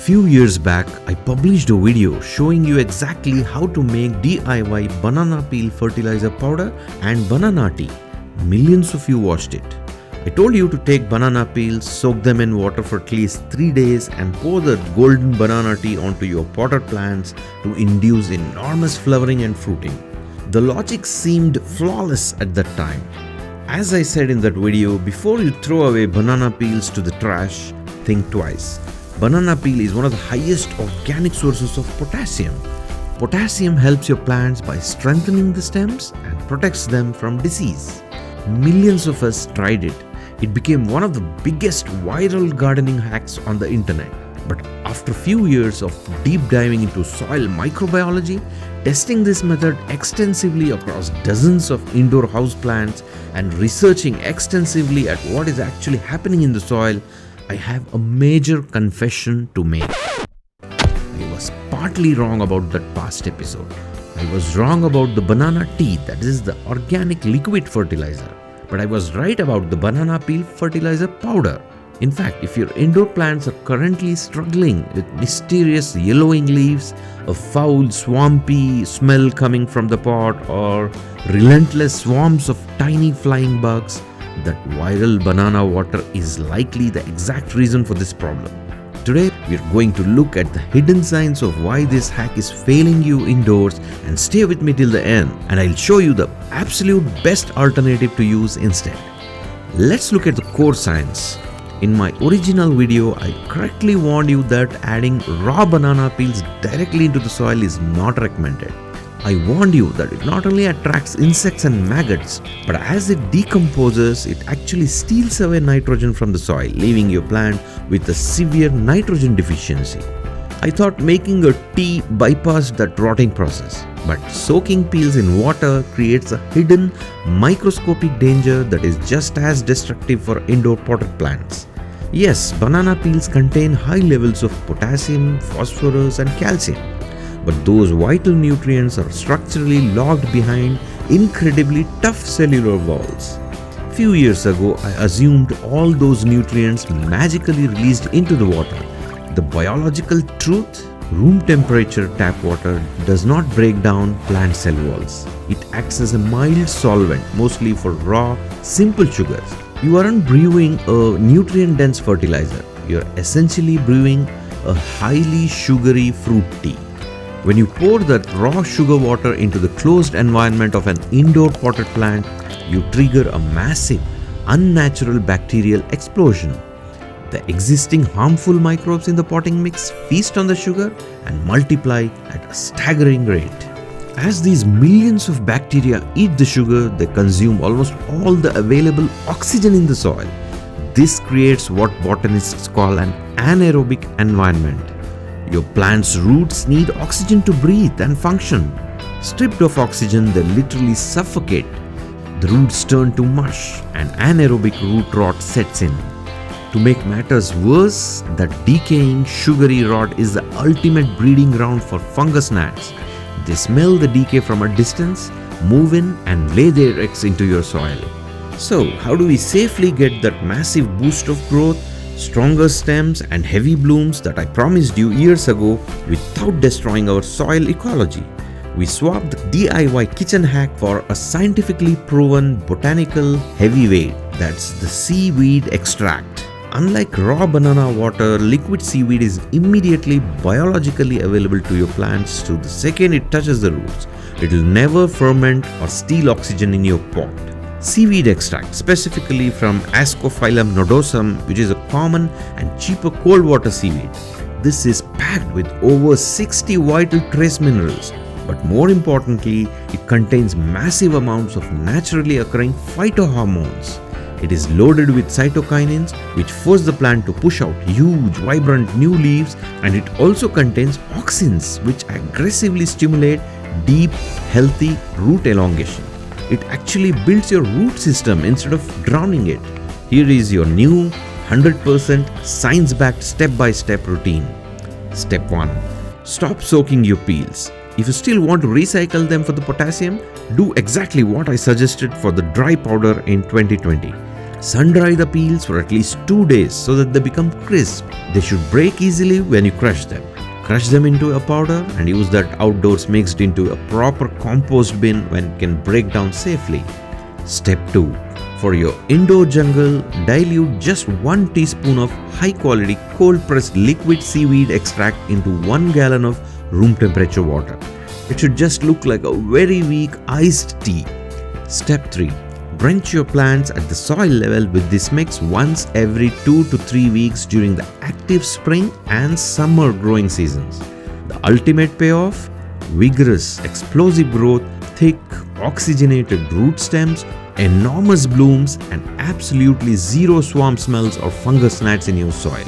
few years back, I published a video showing you exactly how to make DIY banana peel fertilizer powder and banana tea. Millions of you watched it. I told you to take banana peels, soak them in water for at least 3 days and pour the golden banana tea onto your potted plants to induce enormous flowering and fruiting. The logic seemed flawless at that time. As I said in that video, before you throw away banana peels to the trash, think twice. Banana peel is one of the highest organic sources of potassium. Potassium helps your plants by strengthening the stems and protects them from disease. Millions of us tried it. It became one of the biggest viral gardening hacks on the internet. But after a few years of deep diving into soil microbiology, testing this method extensively across dozens of indoor houseplants, and researching extensively at what is actually happening in the soil, I have a major confession to make. I was partly wrong about that past episode. I was wrong about the banana tea, that is the organic liquid fertilizer. But I was right about the banana peel fertilizer powder. In fact, if your indoor plants are currently struggling with mysterious yellowing leaves, a foul swampy smell coming from the pot, or relentless swarms of tiny flying bugs, that viral banana water is likely the exact reason for this problem. Today, we are going to look at the hidden signs of why this hack is failing you indoors, and stay with me till the end and I'll show you the absolute best alternative to use instead. Let's look at the core science. In my original video, I correctly warned you that adding raw banana peels directly into the soil is not recommended. I warned you that it not only attracts insects and maggots, but as it decomposes, it actually steals away nitrogen from the soil, leaving your plant with a severe nitrogen deficiency. I thought making a tea bypassed that rotting process, but soaking peels in water creates a hidden microscopic danger that is just as destructive for indoor potted plants. Yes, banana peels contain high levels of potassium, phosphorus and calcium. But those vital nutrients are structurally locked behind incredibly tough cellular walls. Few years ago, I assumed all those nutrients magically released into the water. The biological truth: room temperature tap water does not break down plant cell walls. It acts as a mild solvent, mostly for raw, simple sugars. You aren't brewing a nutrient-dense fertilizer. You're essentially brewing a highly sugary fruit tea. When you pour that raw sugar water into the closed environment of an indoor potted plant, you trigger a massive, unnatural bacterial explosion. The existing harmful microbes in the potting mix feast on the sugar and multiply at a staggering rate. As these millions of bacteria eat the sugar, they consume almost all the available oxygen in the soil. This creates what botanists call an anaerobic environment. Your plant's roots need oxygen to breathe and function. Stripped of oxygen, they literally suffocate. The roots turn to mush and anaerobic root rot sets in. To make matters worse, that decaying sugary rot is the ultimate breeding ground for fungus gnats. They smell the decay from a distance, move in and lay their eggs into your soil. So, how do we safely get that massive boost of growth, stronger stems and heavy blooms that I promised you years ago without destroying our soil ecology? We swapped the DIY kitchen hack for a scientifically proven botanical heavyweight, that's the seaweed extract. Unlike raw banana water, liquid seaweed is immediately biologically available to your plants to the second it touches the roots. It will never ferment or steal oxygen in your pot. Seaweed extract, specifically from Ascophyllum nodosum, which is a common and cheaper cold water seaweed. This is packed with over 60 vital trace minerals, but more importantly, it contains massive amounts of naturally occurring phytohormones. It is loaded with cytokinins, which force the plant to push out huge, vibrant new leaves, and it also contains auxins, which aggressively stimulate deep, healthy root elongation. It actually builds your root system instead of drowning it. Here is your new 100% science-backed step-by-step routine. Step 1. Stop soaking your peels. If you still want to recycle them for the potassium, do exactly what I suggested for the dry powder in 2020. Sun dry the peels for at least 2 days so that they become crisp. They should break easily when you crush them. Crush them into a powder and use that outdoors mixed into a proper compost bin when it can break down safely. Step 2. For your indoor jungle, dilute just 1 teaspoon of high quality cold pressed liquid seaweed extract into 1 gallon of room temperature water. It should just look like a very weak iced tea. Step 3. Drench your plants at the soil level with this mix once every 2 to 3 weeks during the active spring and summer growing seasons. The ultimate payoff? Vigorous, explosive growth, thick, oxygenated root stems, enormous blooms, and absolutely zero swamp smells or fungus gnats in your soil.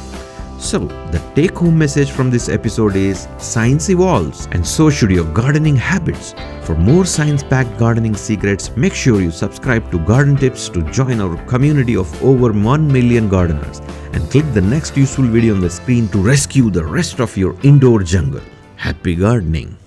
So, the take-home message from this episode is science evolves, and so should your gardening habits. For more science-packed gardening secrets, make sure you subscribe to Garden Tips to join our community of over 1 million gardeners, and click the next useful video on the screen to rescue the rest of your indoor jungle. Happy gardening!